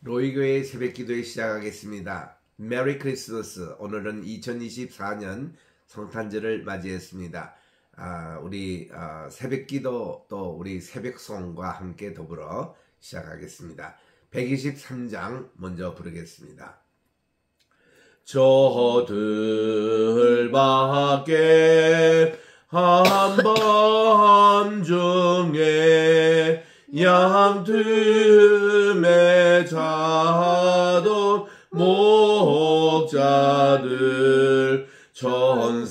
로이교회 새벽기도회 시작하겠습니다. 메리 크리스마스. 오늘은 2024년 성탄절을 맞이했습니다. 우리 새벽기도 또 우리 새벽송과 함께 더불어 시작하겠습니다. 123장 먼저 부르겠습니다. 저들밖에 한밤중에 양틈에 자던 목자들 천사들이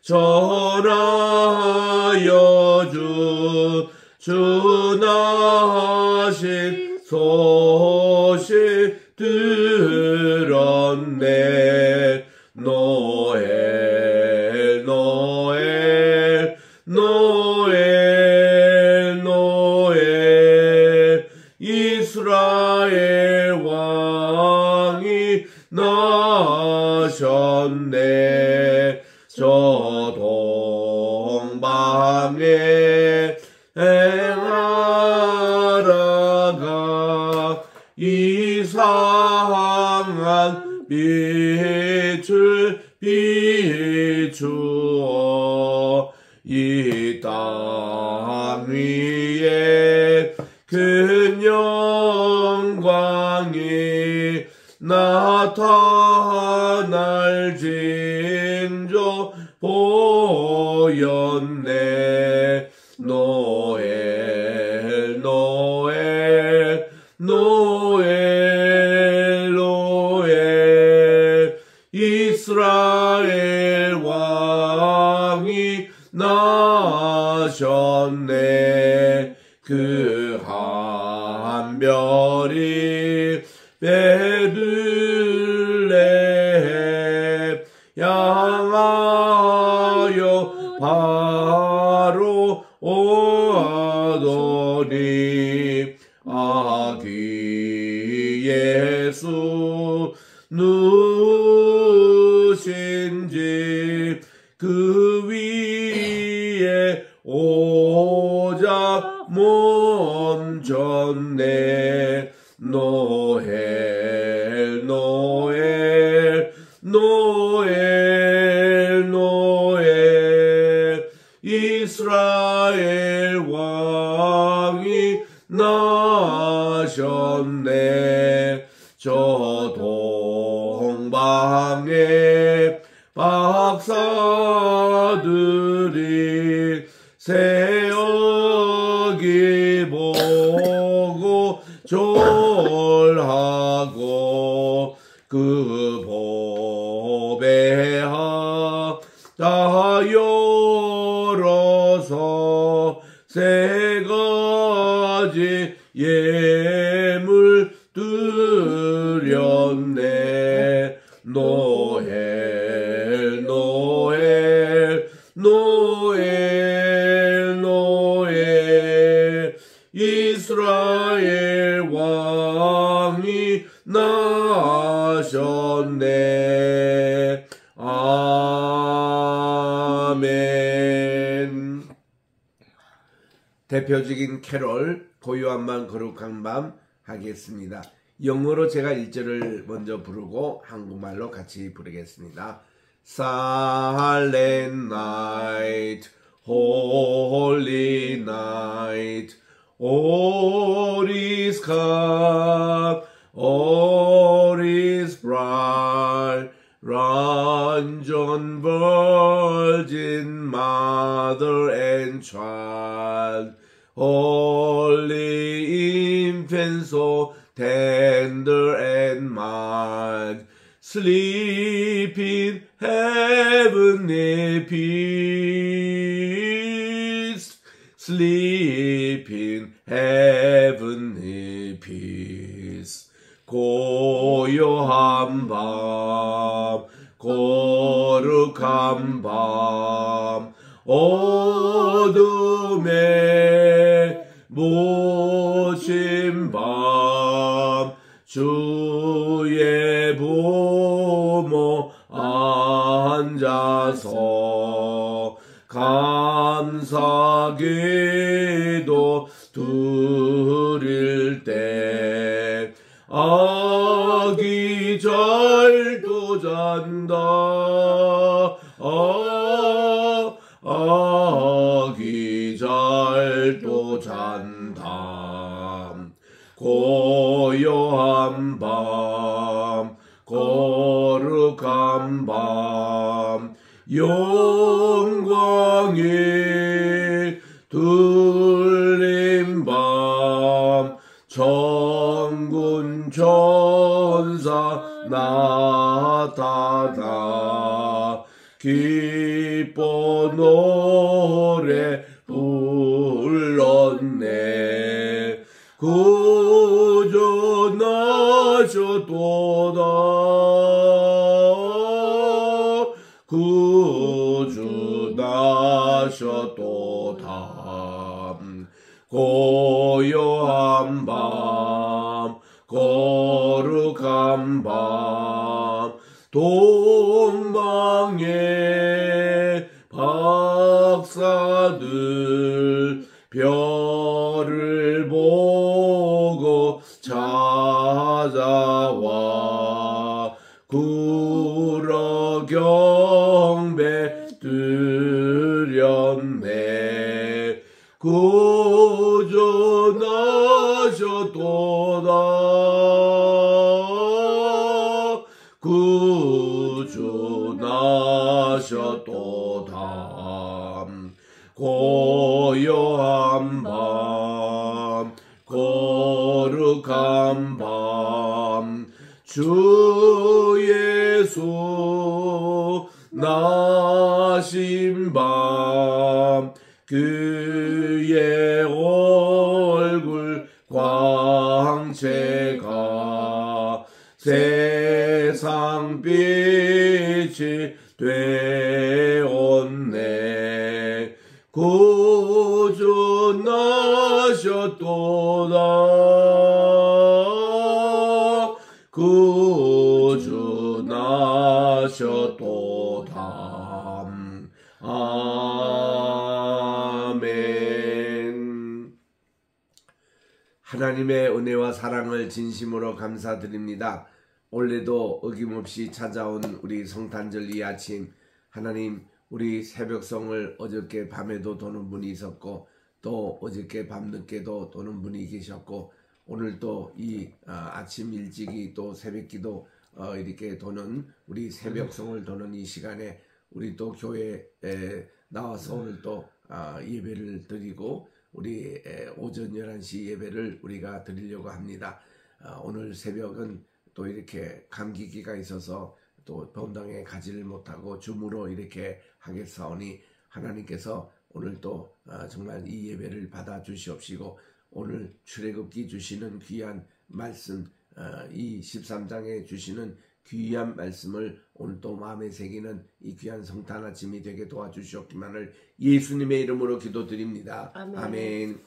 전하여 주나신 소식 들었네. 노엘 노엘 노엘 노엘 이스라엘 왕이 나셨네. 저 동방에 행하라가 이상한 빛을 비추어 이 땅 위에 큰 영광이 나타날 징조 보였네. 노엘 노엘 노엘 노엘 이스라엘 왕이 나셨네. 그 한 별이 베들레헴 향하여 바로 오더니 아기 예수 누신 집 그 위에 오자 멈췄네. 노엘 노엘 노엘 노엘 이스라엘 왕이 나셨네. 저 동방에 박사들이 새어기 보고 절하고 그 보배하 다 열어서 세 가지 예물 드렸네. 노엘 노엘 노엘 노엘 이스라엘 왕이 나셨네. 아멘. 대표적인 캐롤 고요한 밤 거룩한 밤 하겠습니다. 영어로 제가 1절을 먼저 부르고 한국말로 같이 부르겠습니다. Silent night, holy night, all is calm, all is bright, ransomed virgin, mother and child, holy infant so tender and mild, sleep in heavenly peace, sleep in heavenly peace. 고요한 밤, 거룩한 밤, 어둠에 모신 밤, 주의 보모 앉아서 감사기도 두 누릴 때 아기 잘도 잔다. 아기 잘도 잔다. 고요한 밤 거룩한 밤 영광이 둘린 밤 천군 천사 나타나 기뻐 노래 불렀네. 구주나셨도다. 구주나셨도다. 고요한 밤 거룩한 밤 동방의 박사들 별을 보고 찾아와 굴어 경배 드렸네. 구주나셨도다. 구주나셨도다. 고요한 밤 거룩한 밤 주 예수 나신 밤 그의 얼굴 광채가 세상 빛이 되었네. 구주나셨도다. 구주나셨도다. 아멘. 하나님의 은혜와 사랑을 진심으로 감사드립니다. 올해도 어김없이 찾아온 우리 성탄절 이 아침, 하나님 우리 새벽성을 어저께 밤에도 도는 분이 있었고 또 어저께 밤늦게도 도는 분이 계셨고 오늘 또 이 아침 일찍이 또 새벽기도 이렇게 도는 우리 새벽성을 도는 이 시간에 우리 또 교회에 나와서 오늘 또 예배를 드리고 우리 오전 11시 예배를 우리가 드리려고 합니다. 오늘 새벽은 또 이렇게 감기기가 있어서 또 본당에 가지를 못하고 줌으로 이렇게 하겠사오니 하나님께서 오늘 또 정말 이 예배를 받아 주시옵시고 오늘 출애굽기 주시는 귀한 말씀 이 13장에 주시는 귀한 말씀을 오늘 또 마음에 새기는 이 귀한 성탄 아침이 되게 도와주시옵기만을 예수님의 이름으로 기도드립니다. 아멘. 아멘.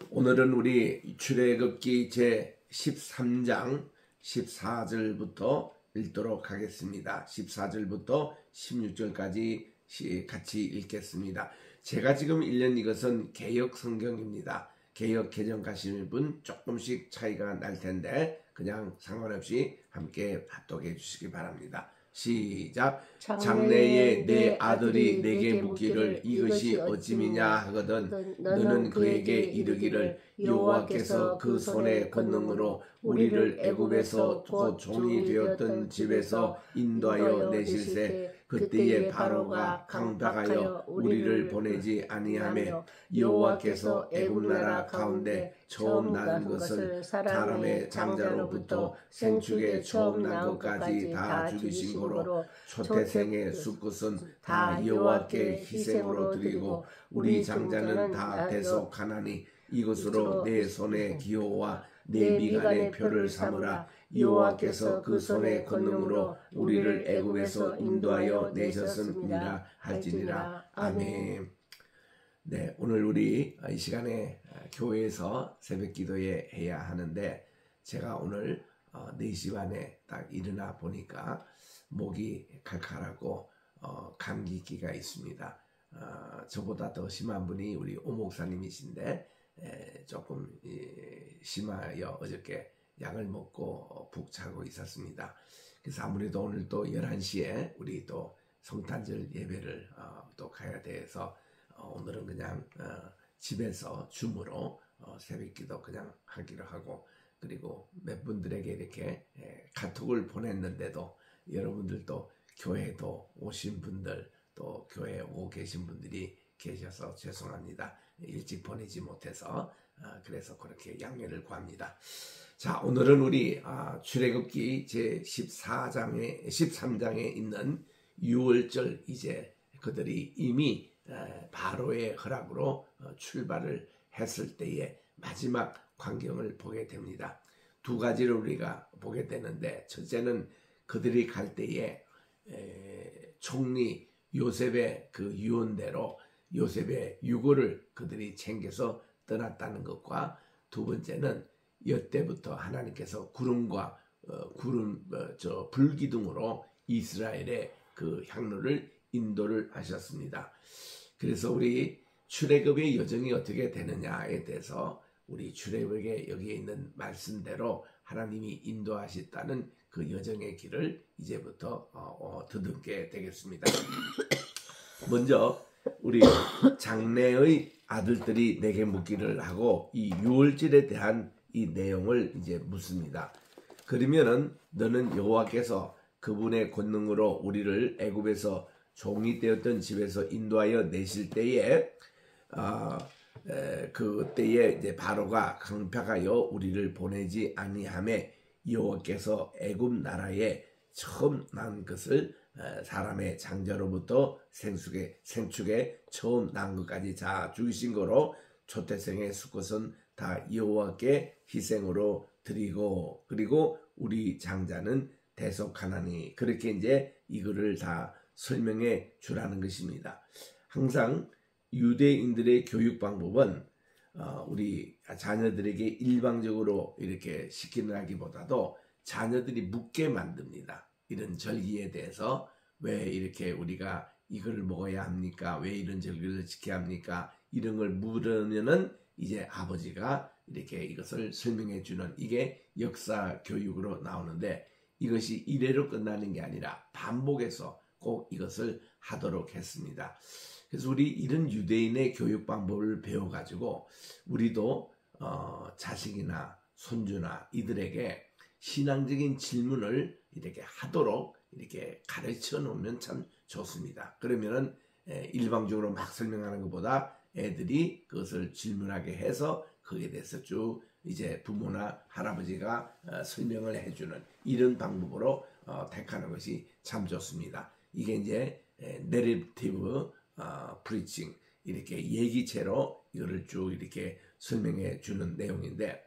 오늘은 우리 출애굽기 제 13장 14절부터 읽도록 하겠습니다. 14절부터 16절까지 같이 읽겠습니다. 제가 지금 읽는 이것은 개역 성경입니다. 개역 개정 가시는 분 조금씩 차이가 날 텐데 그냥 상관없이 함께 합독해 주시기 바랍니다. 시작. 장래에 내 아들이 내게 묻기를 이것이 어찌미냐 하거든 너는 그에게 이르기를 여호와께서 그 손의 권능으로 우리를 애굽에서 곧 종이 되었던 집에서 인도하여 내실세 그때에 바로가 강박하여 우리를 보내지 아니하며 여호와께서 애굽 나라 가운데 처음 난 것을 사람의 장자로부터 생축에 처음 난 것까지 다 죽이신 고로 초태생의 수컷은 다 여호와께 희생으로 드리고 우리 장자는 다 대속하나니 이것으로 내 손에 기호와 내 미간의 표를 삼으라. 여호와께서 그 손의 권능으로 우리를 애굽에서 인도하여 내셨음이라 할지니라. 아멘. 네, 오늘 우리 이 시간에 교회에서 새벽 기도에 해야 하는데 제가 오늘 4시 반에 딱 일어나 보니까 목이 칼칼하고 감기기가 있습니다. 저보다 더 심한 분이 우리 오 목사님이신데 조금 심하여 어저께 약을 먹고 푹 자고 있었습니다. 그래서 아무래도 오늘 또 11시에 우리 또 성탄절 예배를 또 가야 돼서 오늘은 그냥 집에서 줌으로 새벽기도 그냥 하기로 하고, 그리고 몇 분들에게 이렇게 카톡을 보냈는데도 여러분들도 교회도 오신 분들, 또 교회에 오고 계신 분들이 계셔서 죄송합니다. 일찍 보내지 못해서. 그래서 그렇게 양해를 구합니다. 자, 오늘은 우리 출애굽기 제 13장에 있는 6월절, 이제 그들이 이미 바로의 허락으로 출발을 했을 때의 마지막 광경을 보게 됩니다. 두 가지를 우리가 보게 되는데, 첫째는 그들이 갈 때에 총리 요셉의 그 유언대로 요셉의 유고를 그들이 챙겨서 떠났다는 것과, 두 번째는 여태부터 하나님께서 구름과 불기둥으로 이스라엘의 그 향로를 인도를 하셨습니다. 그래서 우리 출애굽의 여정이 어떻게 되느냐에 대해서 우리 출애굽에 여기에 있는 말씀대로 하나님이 인도하셨다는 그 여정의 길을 이제부터 듣게 되겠습니다. 먼저 우리 장래의 아들들이 내게 묻기를 하고, 이 유월절에 대한 이 내용을 이제 묻습니다. 그러면은 너는 여호와께서 그분의 권능으로 우리를 애굽에서 종이 되었던 집에서 인도하여 내실 때에 그때에 이제 바로가 강팍하여 우리를 보내지 아니하매 여호와께서 애굽 나라에 처음 난 것을 사람의 장자로부터 생축에 처음 난 것까지 다 죽이신 거로 초태생의 수컷은 다 여호와께 희생으로 드리고, 그리고 우리 장자는 대속하나니, 그렇게 이제 이거를 다 설명해 주라는 것입니다. 항상 유대인들의 교육 방법은 우리 자녀들에게 일방적으로 이렇게 시키는하기보다도 자녀들이 묻게 만듭니다. 이런 절기에 대해서 왜 이렇게 우리가 이걸 먹어야 합니까? 왜 이런 절기를 지켜야 합니까? 이런 걸 물으면은 이제 아버지가 이렇게 이것을 설명해 주는, 이게 역사 교육으로 나오는데, 이것이 이래로 끝나는 게 아니라 반복해서 꼭 이것을 하도록 했습니다. 그래서 우리 이런 유대인의 교육 방법을 배워가지고 우리도 자식이나 손주나 이들에게 신앙적인 질문을 이렇게 하도록 이렇게 가르쳐 놓으면 참 좋습니다. 그러면은 일방적으로 막 설명하는 것보다 애들이 그것을 질문하게 해서 거기에 대해서 쭉 이제 부모나 할아버지가 설명을 해주는 이런 방법으로 택하는 것이 참 좋습니다. 이게 이제 내러티브 프리칭, 이렇게 얘기체로 이거를 쭉 이렇게 설명해 주는 내용인데,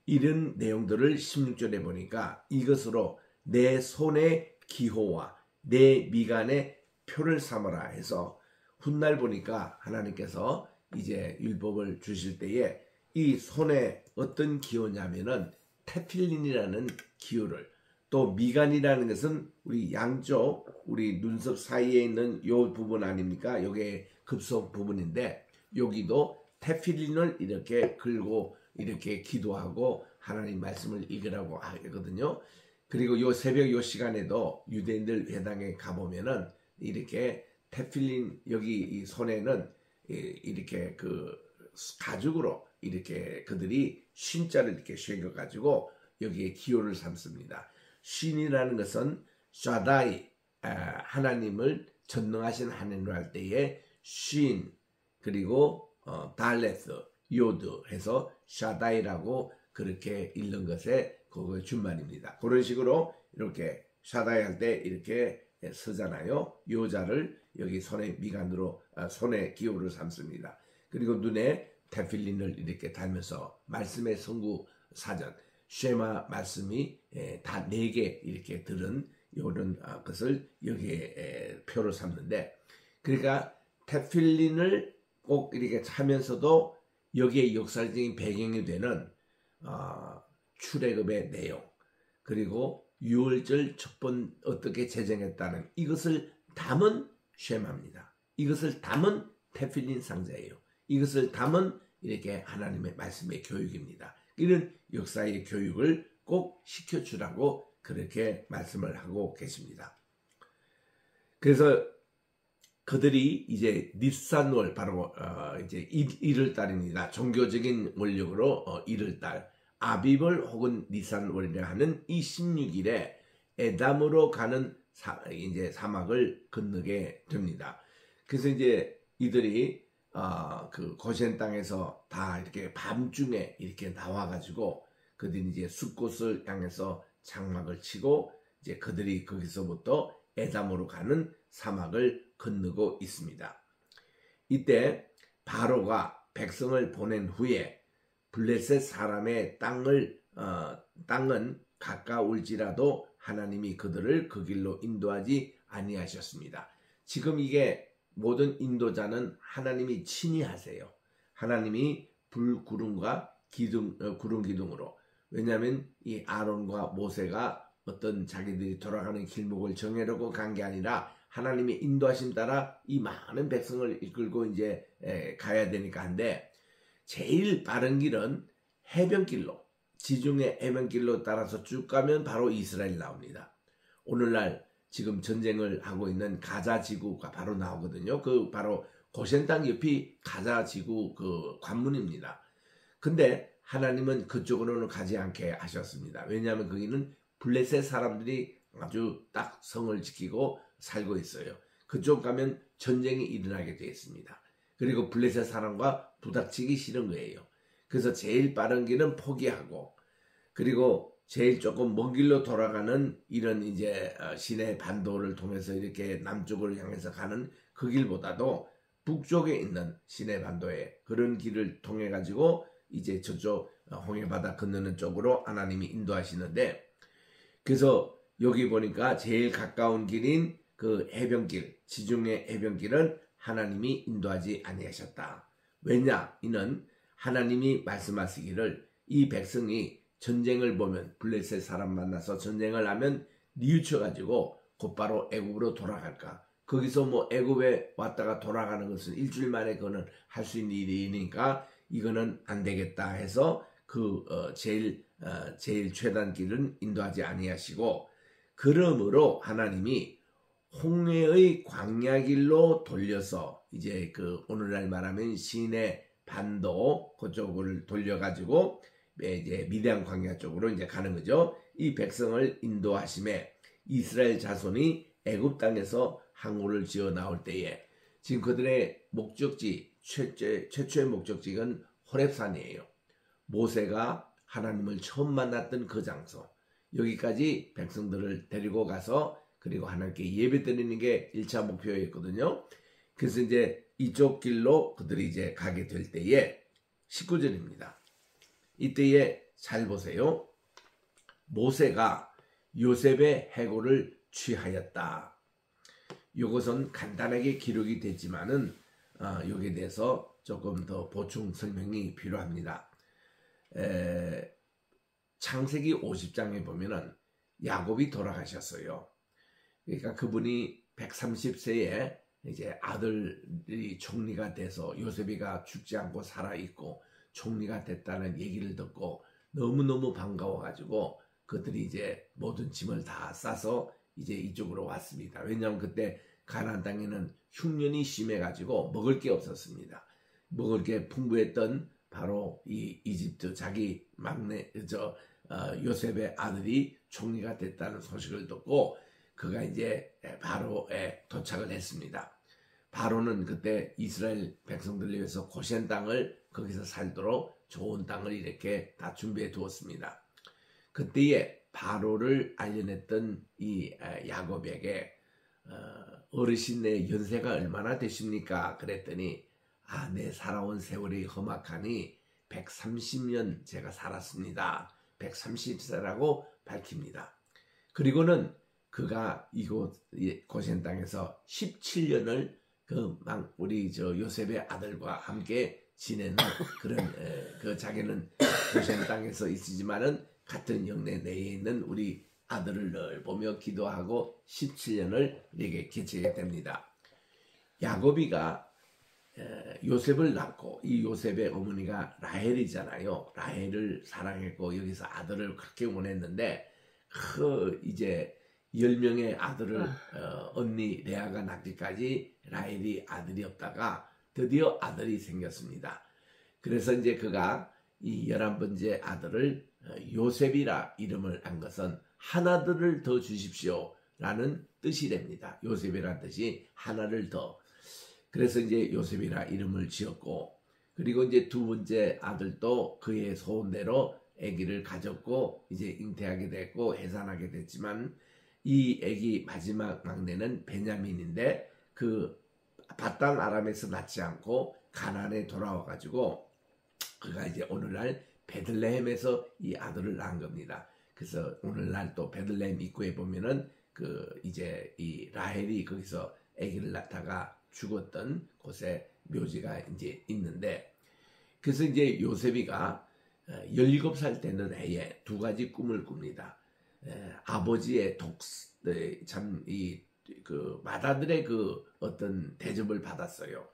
이런 내용들을 16절에 보니까 이것으로 내 손의 기호와 내 미간의 표를 삼으라 해서, 훗날 보니까 하나님께서 이제 율법을 주실 때에 이 손에 어떤 기호냐면은 테필린이라는 기호를, 또 미간이라는 것은 우리 양쪽 우리 눈썹 사이에 있는 요 부분 아닙니까? 요게 급속 부분인데, 여기도 테필린을 이렇게 걸고 이렇게 기도하고 하나님 말씀을 읽으라고 하거든요. 그리고 요 새벽 요 시간에도 유대인들 회당에 가보면은 이렇게 테필린, 여기 이 손에는 이렇게 그 가죽으로 이렇게 그들이 쉰자를 이렇게 쉐겨가지고 여기에 기호를 삼습니다. 쉰이라는 것은 샤다이, 하나님을 전능하신 하나님으로 할 때에 쉰, 그리고 달레스, 요드 해서 샤다이라고 그렇게 읽는 것에 그거 준말입니다. 그런 식으로 이렇게 샤다이 할 때 이렇게 쓰잖아요. 요자를 여기 손의 미간으로 손의 기호를 삼습니다. 그리고 눈에 테필린을 이렇게 달면서 말씀의 성구 사전 쉐마 말씀이 다 4개 이렇게 들은 이런 것을 여기에 표를 삼는데, 그러니까 테필린을 꼭 이렇게 차면서도 여기에 역사적인 배경이 되는 출애굽의 내용, 그리고 6월절 첩본 어떻게 제정했다는 이것을 담은 쉐마입니다. 이것을 담은 테필린 상자예요. 이것을 담은 이렇게 하나님의 말씀의 교육입니다. 이런 역사의 교육을 꼭 시켜주라고 그렇게 말씀을 하고 계십니다. 그래서 그들이 이제 니산월 바로 이제 1월달입니다. 종교적인 원력으로 1월달 아비벌 혹은 니산월이라 하는 이 16일에 에담으로 가는 이제 사막을 건너게 됩니다. 그래서 이제 이들이 그 고센 땅에서 다 이렇게 밤중에 이렇게 나와가지고 그들이 이제 숲곳을 향해서 장막을 치고 이제 그들이 거기서부터 에담으로 가는 사막을 건너고 있습니다. 이때 바로가 백성을 보낸 후에 블레셋 사람의 땅은 가까울지라도 하나님이 그들을 그 길로 인도하지 아니하셨습니다. 지금 이게 모든 인도자는 하나님이 친히 하세요. 하나님이 불, 구름과 구름 기둥으로. 왜냐하면 이 아론과 모세가 어떤 자기들이 돌아가는 길목을 정해놓고 간 게 아니라 하나님의 인도하심 따라 이 많은 백성을 이끌고 이제 가야 되니까 한데 제일 빠른 길은 해변길로, 지중해 해변길로 따라서 쭉 가면 바로 이스라엘 나옵니다. 오늘날 지금 전쟁을 하고 있는 가자 지구가 바로 나오거든요. 그 바로 고센 땅 옆이 가자 지구 그 관문입니다. 근데 하나님은 그쪽으로는 가지 않게 하셨습니다. 왜냐하면 거기는 블레셋 사람들이 아주 딱 성을 지키고 살고 있어요. 그쪽 가면 전쟁이 일어나게 되어 있습니다. 그리고 블레셋 사람과 부닥치기 싫은 거예요. 그래서 제일 빠른 길은 포기하고 그리고 제일 조금 먼 길로 돌아가는 이런 이제 시내 반도를 통해서 이렇게 남쪽으로 향해서 가는 그 길보다도 북쪽에 있는 시내 반도에 그런 길을 통해 가지고 이제 저쪽 홍해바다 건너는 쪽으로 하나님이 인도하시는데 그래서 여기 보니까 제일 가까운 길인 그 해변길, 지중해 해변길은 하나님이 인도하지 아니하셨다. 왜냐? 이는 하나님이 말씀하시기를 이 백성이 전쟁을 보면 블레셋 사람 만나서 전쟁을 하면 뉘우쳐가지고 곧바로 애굽으로 돌아갈까. 거기서 뭐 애굽에 왔다가 돌아가는 것은 일주일 만에 그거는 할 수 있는 일이니까 이거는 안 되겠다 해서 그 제일 최단 길은 인도하지 아니하시고 그러므로 하나님이 홍해의 광야길로 돌려서 이제 그 오늘날 말하면 시내 반도 그쪽을 돌려가지고 이제 미디안 광야 쪽으로 이제 가는 거죠. 이 백성을 인도하심에 이스라엘 자손이 애굽 땅에서 항구를 지어 나올 때에 지금 그들의 목적지 최초의 목적지는 호렙산이에요. 모세가 하나님을 처음 만났던 그 장소 여기까지 백성들을 데리고 가서 그리고 하나님께 예배 드리는 게 1차 목표였거든요. 그래서 이제 이쪽 길로 그들이 이제 가게 될 때에 19절입니다. 이때에 잘 보세요. 모세가 요셉의 해골을 취하였다. 이것은 간단하게 기록이 됐지만은 여기에 대해서 조금 더 보충 설명이 필요합니다. 창세기 50장에 보면은 야곱이 돌아가셨어요. 그러니까 그분이 130세에 이제 아들이 총리가 돼서 요셉이가 죽지 않고 살아있고 총리가 됐다는 얘기를 듣고 너무너무 반가워가지고 그들이 이제 모든 짐을 다 싸서 이제 이쪽으로 왔습니다. 왜냐하면 그때 가나안 땅에는 흉년이 심해가지고 먹을 게 없었습니다. 먹을 게 풍부했던 바로 이 이집트 자기 막내 요셉의 아들이 총리가 됐다는 소식을 듣고 그가 이제 바로에 도착을 했습니다. 바로는 그때 이스라엘 백성들을 위해서 고센 땅을 거기서 살도록 좋은 땅을 이렇게 다 준비해 두었습니다. 그때에 바로를 알려냈던 이 야곱에게 어르신의 연세가 얼마나 되십니까? 그랬더니 내 살아온 세월이 험악하니 130년 제가 살았습니다. 130세라고 밝힙니다. 그리고는 그가 이곳 고센 땅에서 17년을 우리 요셉의 아들과 함께 지내는 그런 그 자기는 고센 땅에서 있으지만은 같은 영내 내에 있는 우리 아들을 늘 보며 기도하고 17년을 이렇게 개최하게 됩니다. 야곱이가 요셉을 낳고 이 요셉의 어머니가 라헬이잖아요. 라헬을 사랑했고 여기서 아들을 그렇게 원했는데 이제 10명의 아들을 언니 레아가 낳기까지 라헬이 아들이 없다가 드디어 아들이 생겼습니다. 그래서 이제 그가 이 11번째 아들을 요셉이라 이름을 한 것은 하나들을 더 주십시오 라는 뜻이 됩니다. 요셉이라는 뜻이 하나를 더. 그래서 이제 요셉이라 이름을 지었고, 그리고 이제 두 번째 아들도 그의 소원대로 아기를 가졌고 이제 잉태하게 됐고 해산하게 됐지만, 이 아기 마지막 막내는 베냐민인데 그 바단 아람에서 낳지 않고 가나안에 돌아와 가지고 그가 이제 오늘날 베들레헴에서 이 아들을 낳은 겁니다. 그래서 오늘날 또 베들레헴 입구에 보면은 그 이제 이 라헬이 거기서 아기를 낳다가 죽었던 곳에 묘지가 이제 있는데, 그래서 이제 요셉이가 17살 되는 해에 두 가지 꿈을 꿉니다. 아버지의 그 마다들의 그 어떤 대접을 받았어요.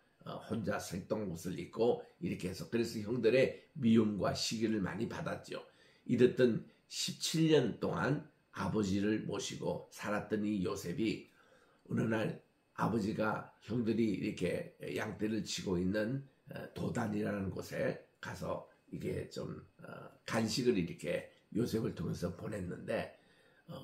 혼자 색동옷을 입고 이렇게 해서. 그래서 형들의 미움과 시기를 많이 받았죠. 이랬던 17년 동안 아버지를 모시고 살았던 이 요셉이 어느 날 아버지가 형들이 이렇게 양떼를 치고 있는 도단이라는 곳에 가서 이게 좀 간식을 이렇게 요셉을 통해서 보냈는데,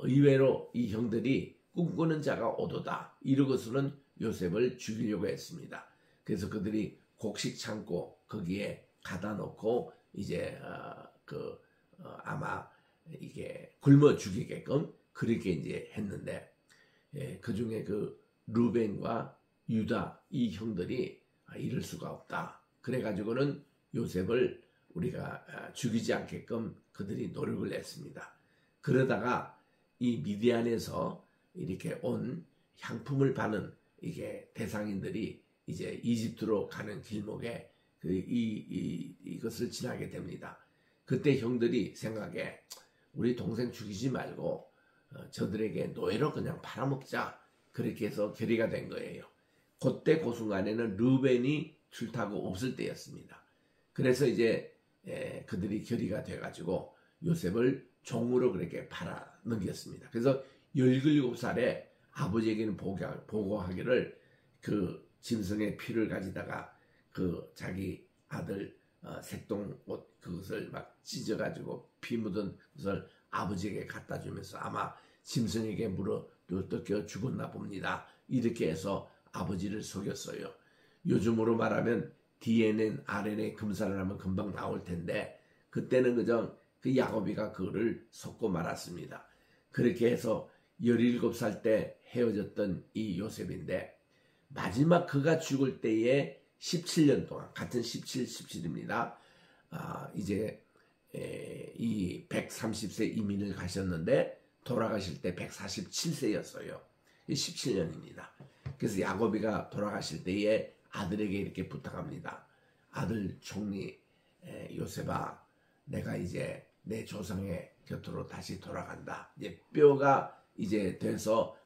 의외로 이 형들이 꿈꾸는 자가 오도다 이러고서는 요셉을 죽이려고 했습니다. 그래서 그들이 곡식 창고 거기에 가다 놓고 이제 아마 이게 굶어 죽이게끔 그렇게 이제 했는데, 그 중에 그 루벤과 유다 이 형들이 이럴 수가 없다. 그래가지고는 요셉을 우리가 죽이지 않게끔 그들이 노력을 했습니다. 그러다가 이 미디안에서 이렇게 온 향품을 파는 이게 대상인들이 이제 이집트로 가는 길목에 이것을 지나게 됩니다. 그때 형들이 생각에 우리 동생 죽이지 말고 저들에게 노예로 그냥 팔아먹자. 그렇게 해서 결의가 된 거예요. 그때 그 순간에는 르벤이 출타고 없을 때였습니다. 그래서 이제 그들이 결의가 돼가지고 요셉을 종으로 그렇게 팔아 넘겼습니다. 그래서 17살에 아버지에게는 보고하기를 그 짐승의 피를 가지다가 그 자기 아들 색동옷 그것을 막 찢어가지고 피 묻은 것을 아버지에게 갖다 주면서 아마 짐승에게 물어 뜯겨 죽었나 봅니다. 이렇게 해서 아버지를 속였어요. 요즘으로 말하면 DNA, RNA 검사를 하면 금방 나올 텐데 그때는 그저 그 야곱이가 그를 속고 말았습니다. 그렇게 해서 17살 때 헤어졌던 이 요셉인데 마지막 그가 죽을 때에 17년 동안 같은 17입니다. 이제 이 130세 이민을 가셨는데 돌아가실 때 147세였어요. 17년입니다. 그래서 야곱이가 돌아가실 때에 아들에게 이렇게 부탁합니다. 아들 총리 요셉아, 내가 이제 내 조상의 곁으로 다시 돌아간다. 이제 뼈가 이제 돼서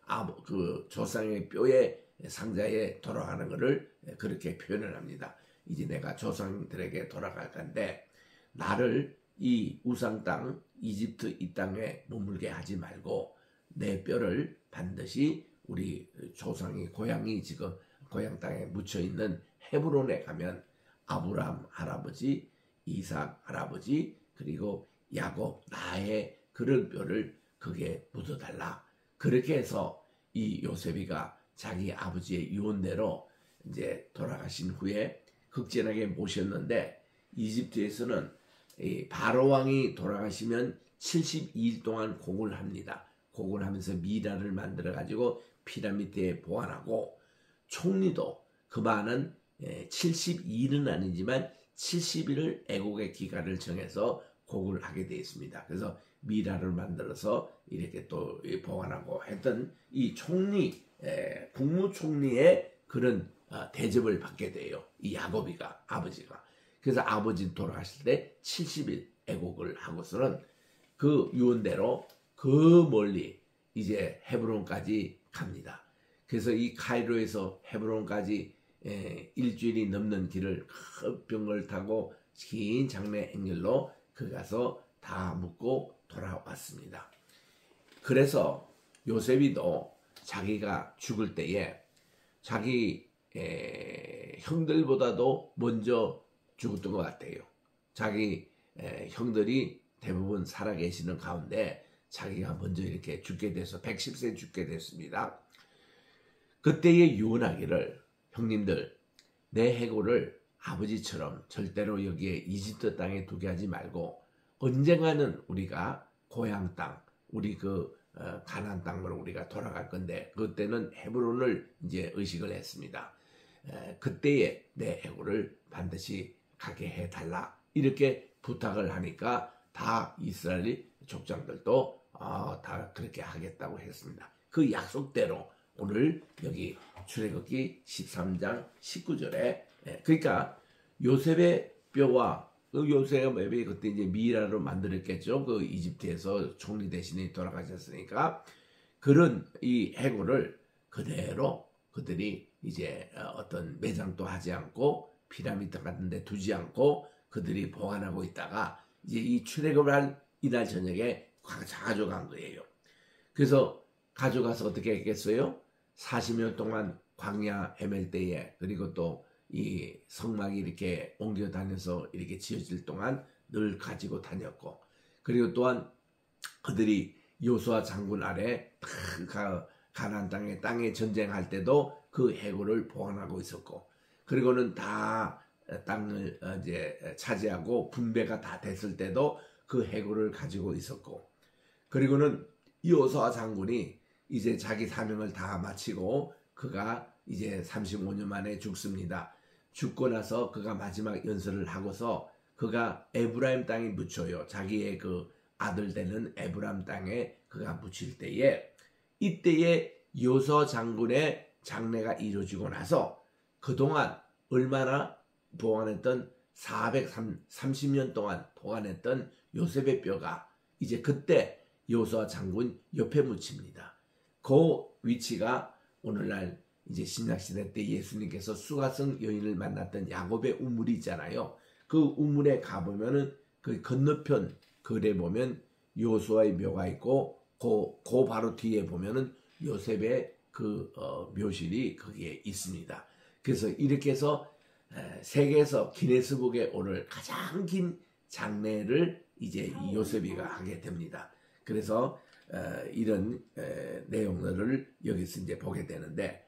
그 조상의 뼈의 상자에 돌아가는 것을 그렇게 표현을 합니다. 이제 내가 조상들에게 돌아갈 건데 나를 이 우상 땅 이집트 이 땅에 머물게 하지 말고 내 뼈를 반드시 우리 조상이 고향이 지금 고향 땅에 묻혀 있는 헤브론에 가면 아브라함 할아버지, 이삭 할아버지, 그리고 야곱 나의 그런 뼈를 거기에 묻어달라. 그렇게 해서 이 요셉이가 자기 아버지의 유언대로 이제 돌아가신 후에 극진하게 모셨는데, 이집트에서는 이 바로 왕이 돌아가시면 72일 동안 공을 합니다. 공을 하면서 미라를 만들어 가지고 피라미드에 보관하고, 총리도 그만은 72일은 아니지만 70일을 애국의 기간을 정해서 곡을 하게 되어 있습니다. 그래서 미라를 만들어서 이렇게 또 보관하고 했던 이 총리, 국무총리의 그런 대접을 받게 돼요. 이 야곱이가, 아버지가. 그래서 아버지 돌아가실 때 70일 애국을 하고서는 그 유언대로 그 멀리 이제 헤브론까지 갑니다. 그래서 이 카이로에서 헤브론까지 일주일이 넘는 길을 큰 병을 타고 긴 장래 행렬로 그 가서 다 묻고 돌아왔습니다. 그래서 요셉이도 자기가 죽을 때에 자기 형들보다도 먼저 죽었던 것 같아요. 자기 형들이 대부분 살아계시는 가운데 자기가 먼저 이렇게 죽게 돼서 110세 죽게 됐습니다. 그때에 유언하기를, 형님들, 내 해골을 아버지처럼 절대로 여기에 이집트 땅에 두게 하지 말고 언젠가는 우리가 고향 땅, 우리 가나안 땅으로 우리가 돌아갈 건데 그때는 헤브론을 이제 의식을 했습니다. 그때에 내 해골을 반드시 가게 해달라 이렇게 부탁을 하니까 다 이스라엘 족장들도 다 그렇게 하겠다고 했습니다. 그 약속대로 오늘 여기 출애굽기 13장 19절에 그러니까 요셉의 뼈와 요셉이 그때 이제 미라로 만들었겠죠. 그 이집트에서 총리 대신에 돌아가셨으니까 그런 이 해골을 그대로 그들이 이제 어떤 매장도 하지 않고 피라미드 같은 데 두지 않고 그들이 보관하고 있다가 이제 이 출애굽을 한 이날 저녁에 가져간 거예요. 그래서 가져가서 어떻게 했겠어요? 40년 동안 광야 헤맬 때에 그리고 또 이 성막이 이렇게 옮겨 다녀서 이렇게 지어질 동안 늘 가지고 다녔고 그리고 또한 그들이 요수아 장군 아래 가나안 땅에 전쟁할 때도 그 해골을 보관하고 있었고 그리고는 다 땅을 이제 차지하고 분배가 다 됐을 때도 그 해골을 가지고 있었고 그리고는 요수아 장군이 이제 자기 사명을 다 마치고 그가 이제 35년 만에 죽습니다. 죽고 나서 그가 마지막 연설을 하고서 그가 에브라임 땅에 묻혀요. 자기의 그 아들 되는 에브라임 땅에 그가 묻힐 때에 이때에 요수아 장군의 장례가 이루어지고 나서 그동안 얼마나 보관했던 430년 동안 보관했던 요셉의 뼈가 이제 그때 요수아 장군 옆에 묻힙니다. 그 위치가 오늘날 이제 신약시대 때 예수님께서 수가성 여인을 만났던 야곱의 우물이 있잖아요. 그 우물에 가보면은 그 건너편 글에 보면 요수아의 묘가 있고 그 바로 뒤에 보면은 요셉의 묘실이 거기에 있습니다. 그래서 이렇게 해서 세계에서 기네스북에 오늘 가장 긴 장례를 이제 요셉이가 하게 됩니다. 그래서 이런 내용들을 여기서 이제 보게 되는데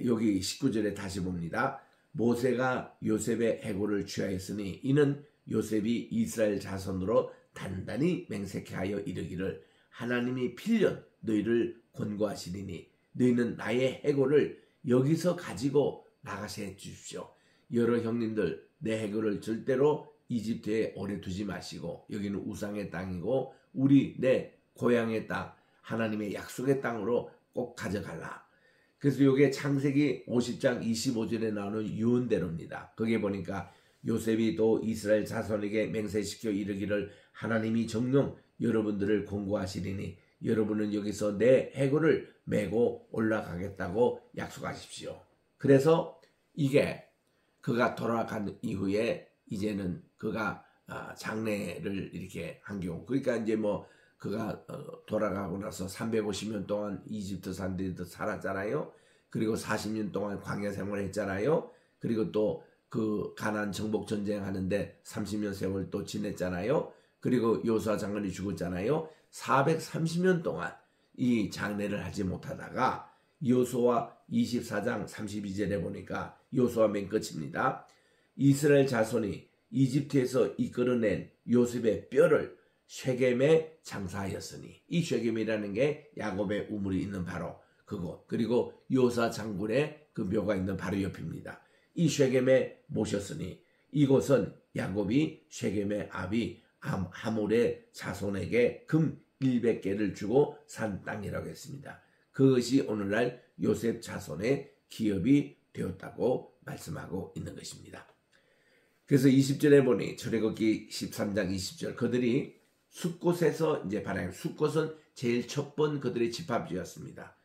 여기 19절에 다시 봅니다. 모세가 요셉의 해골을 취하였으니 이는 요셉이 이스라엘 자손으로 단단히 맹세케 하여 이르기를 하나님이 필연 너희를 권고하시리니 너희는 나의 해골을 여기서 가지고 나가게 해 주십시오. 여러 형님들 내 해골을 절대로 이집트에 오래 두지 마시고 여기는 우상의 땅이고 내 고향의 땅 하나님의 약속의 땅으로 꼭 가져갈라. 그래서 이게 창세기 50장 25절에 나오는 유언대로입니다. 거기에 보니까 요셉이 또 이스라엘 자손에게 맹세시켜 이르기를 하나님이 정녕 여러분들을 권고하시리니 여러분은 여기서 내 해골을 메고 올라가겠다고 약속하십시오. 그래서 이게 그가 돌아간 이후에 이제는 그가 장례를 이렇게 한 경우 그러니까 이제 그가 돌아가고 나서 350년 동안 이집트 사람들이 살았잖아요. 그리고 40년 동안 광야 생활을 했잖아요. 그리고 또 그 가나안 정복 전쟁 하는데 30년 세월 또 지냈잖아요. 그리고 요수아 장군이 죽었잖아요. 430년 동안 이 장례를 하지 못하다가 요수아 24장 32절에 보니까 요수아 맨 끝입니다. 이스라엘 자손이 이집트에서 이끌어낸 요셉의 뼈를 쉐겜에 장사하였으니 이 쉐겜이라는 게 야곱의 우물이 있는 바로 그곳 그리고 요수아 장군의 그 묘가 있는 바로 옆입니다. 이 쉐겜에 모셨으니 이곳은 야곱이 쉐겜의 아비 하몰의 자손에게 금 100개를 주고 산 땅이라고 했습니다. 그것이 오늘날 요셉 자손의 기업이 되었다고 말씀하고 있는 것입니다. 그래서 20절에 보니 출애굽기 13장 20절 그들이 숫곳에서 이제 발행 숫곳은 제일 첫 번 그들의 집합지였습니다.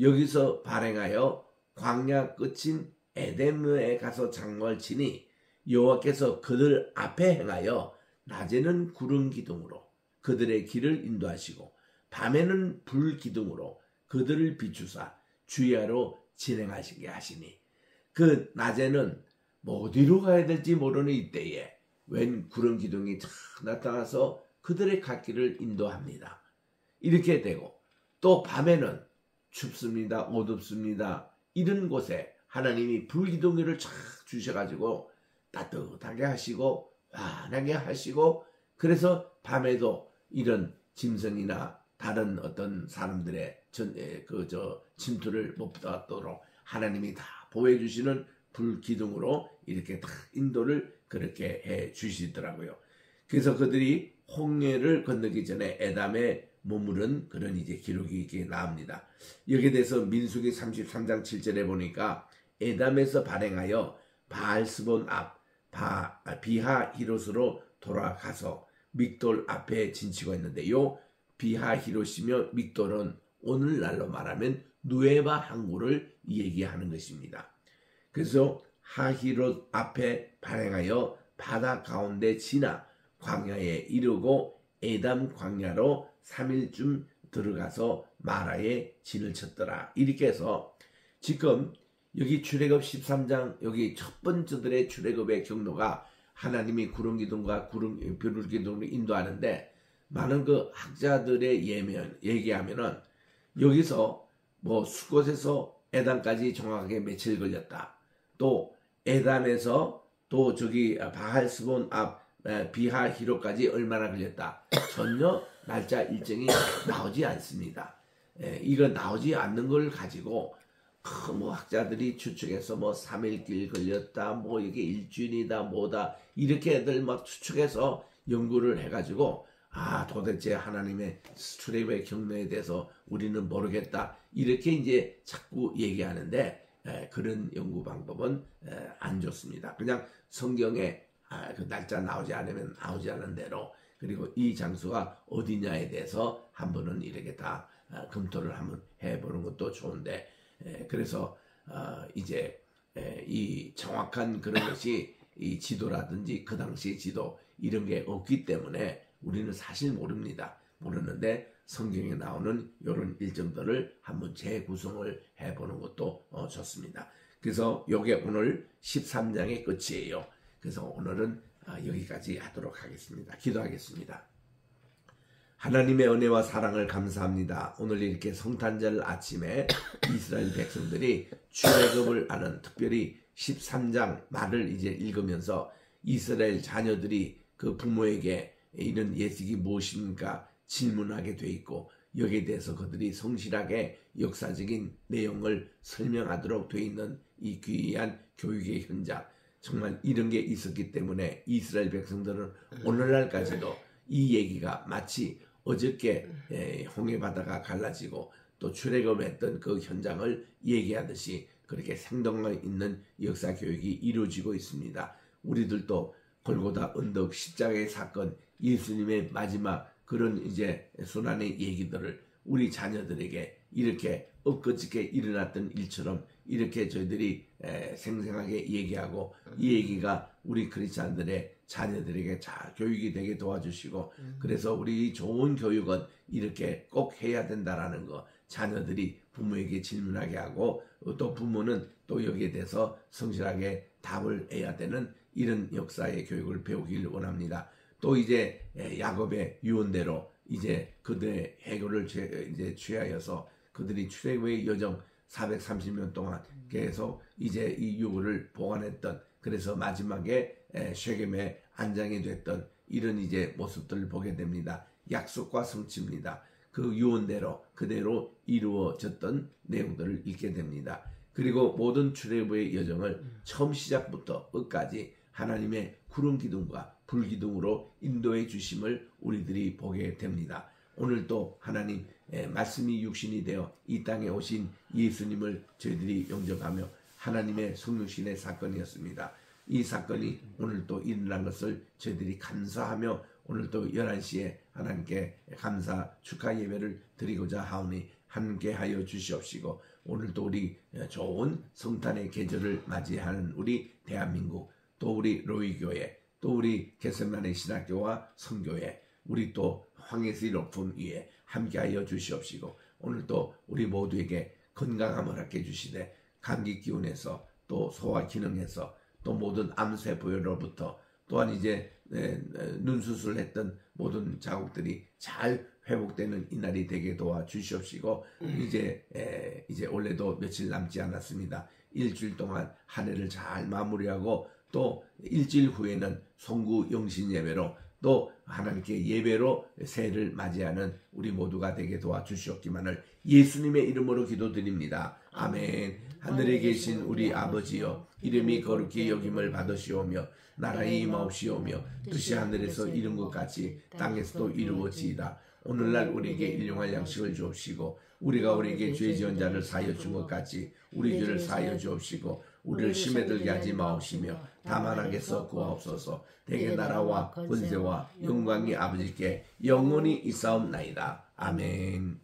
여기서 발행하여 광야 끝인 에덴에 가서 장막을 치니 여호와께서 그들 앞에 행하여 낮에는 구름 기둥으로 그들의 길을 인도하시고 밤에는 불 기둥으로 그들을 비추사 주야로 진행하시게 하시니 그 낮에는 뭐 어디로 가야 될지 모르는 이때에 웬 구름 기둥이 탁 나타나서 그들의 갈 길을 인도합니다. 이렇게 되고 또 밤에는 춥습니다. 어둡습니다. 이런 곳에 하나님이 불기둥이를 쫙 주셔가지고 따뜻하게 하시고 환하게 하시고 그래서 밤에도 이런 짐승이나 다른 어떤 사람들의 침투를 못 받도록 하나님이 다 보호해주시는 불기둥으로 이렇게 다 인도를 그렇게 해 주시더라고요. 그래서 그들이 홍해를 건너기 전에 에담에 머무른 그런 이제 기록이 이렇게 나옵니다. 여기에 대해서 민수기 33장 7절에 보니까 에담에서 발행하여 바알스본 앞 비하히롯으로 돌아가서 믹돌 앞에 진치고 있는데 요 비하히롯이며 믹돌은 오늘날로 말하면 누에바 항구를 얘기하는 것입니다. 그래서 하히롯 앞에 발행하여 바다 가운데 지나 광야에 이르고 에담 광야로 3일쯤 들어가서 마라에 진을 쳤더라. 이렇게 해서 지금 여기 출애굽 13장 여기 첫 번째들의 출애굽의 경로가 하나님이 구름 기둥과 불 기둥으로 인도하는데 많은 그 학자들의 얘기하면은 여기서 뭐 수곳에서 에담까지 정확하게 며칠 걸렸다. 또 에담에서 또 저기 바알스본 앞 비하히롯까지 얼마나 걸렸다. 전혀 날짜 일정이 나오지 않습니다. 이거 나오지 않는 걸 가지고 뭐 학자들이 추측해서 뭐 3일길 걸렸다, 뭐 이게 일주일이다, 뭐다 이렇게 애들 막 추측해서 연구를 해가지고 도대체 하나님의 출애굽의 경로에 대해서 우리는 모르겠다 이렇게 이제 자꾸 얘기하는데 그런 연구 방법은 안 좋습니다. 그냥 성경에 그 날짜 나오지 않으면 나오지 않은 대로 그리고 이 장소가 어디냐에 대해서 한번은 이렇게 다 검토를 한번 해보는 것도 좋은데 그래서 이제 이 정확한 그런 것이 이 지도라든지 그 당시 지도 이런 게 없기 때문에 우리는 사실 모릅니다. 모르는데 성경에 나오는 이런 일정들을 한번 재구성을 해보는 것도 좋습니다. 그래서 이게 오늘 13장의 끝이에요. 그래서 오늘은 여기까지 하도록 하겠습니다. 기도하겠습니다. 하나님의 은혜와 사랑을 감사합니다. 오늘 이렇게 성탄절 아침에 이스라엘 백성들이 출애굽을 하는 특별히 13장 말을 이제 읽으면서 이스라엘 자녀들이 그 부모에게 이런 예식이 무엇입니까? 질문하게 돼 있고 여기에 대해서 그들이 성실하게 역사적인 내용을 설명하도록 돼 있는 이 귀한 교육의 현장 정말 이런 게 있었기 때문에 이스라엘 백성들은 오늘날까지도 이 얘기가 마치 어저께 홍해 바다가 갈라지고 또 출애굽했던 그 현장을 얘기하듯이 그렇게 생동감 있는 역사 교육이 이루어지고 있습니다. 우리들도 골고다 언덕 십자가의 사건 예수님의 마지막 그런 이제 순환의 얘기들을 우리 자녀들에게 이렇게 엊그저께 일어났던 일처럼 이렇게 저희들이 생생하게 얘기하고 이 얘기가 우리 크리스찬들의 자녀들에게 잘 교육이 되게 도와주시고 그래서 우리 좋은 교육은 이렇게 꼭 해야 된다라는 거 자녀들이 부모에게 질문하게 하고 또 부모는 또 여기에 대해서 성실하게 답을 해야 되는 이런 역사의 교육을 배우길 원합니다. 또 이제 야곱의 유언대로 이제 그들의 해교를 이제 취하여서 그들이 출애굽의 여정 430년 동안 계속 이제 이 유언을 보관했던 그래서 마지막에 쉐겜에 안장이 됐던 이런 이제 모습들을 보게 됩니다. 약속과 성취입니다. 그 유언대로 그대로 이루어졌던 내용들을 읽게 됩니다. 그리고 모든 출애굽의 여정을 처음 시작부터 끝까지 하나님의 구름 기둥과 불 기둥으로 인도해 주심을 우리들이 보게 됩니다. 오늘도 하나님 말씀이 육신이 되어 이 땅에 오신 예수님을 저희들이 영접하며 하나님의 성육신의 사건이었습니다. 이 사건이 오늘도 일어난 것을 저희들이 감사하며 오늘도 11시에 하나님께 감사 축하 예배를 드리고자 하오니 함께하여 주시옵시고 오늘도 우리 좋은 성탄의 계절을 맞이하는 우리 대한민국, 또 우리 로이교회, 또 우리 겟세마네 신학교와 성교회, 우리 또 황해시 높음 위에 함께하여 주시옵시고, 오늘도 우리 모두에게 건강함을 허락해 주시되 감기 기운에서 또 소화 기능에서 또 모든 암세포로부터 또한 이제 눈 수술했던 모든 자국들이 잘 회복되는 이날이 되게 도와 주시옵시고, 이제 올해도 며칠 남지 않았습니다. 일주일 동안 한 해를 잘 마무리하고 또 일주일 후에는 송구 영신 예배로 또 하나님께 예배로 새해를 맞이하는 우리 모두가 되게 도와주시옵기만을 예수님의 이름으로 기도드립니다. 아멘. 하늘에 계신 우리 아버지여, 이름이 거룩히 여김을 받으시오며 나라의 임하옵시오며 뜻이 하늘에서 이룬 것 같이 땅에서도 이루어지이다. 오늘날 우리에게 일용할 양식을 주옵시고, 우리가 우리에게 죄 지은 자를 사하여 준 것 같이 우리 죄를 사하여 주옵시고, 우리를 심에 들게 하지 마옵시며 다만 악에서 구하옵소서. 대개 나라와 권세와 영광이 아버지께 영원히 있사옵나이다. 아멘.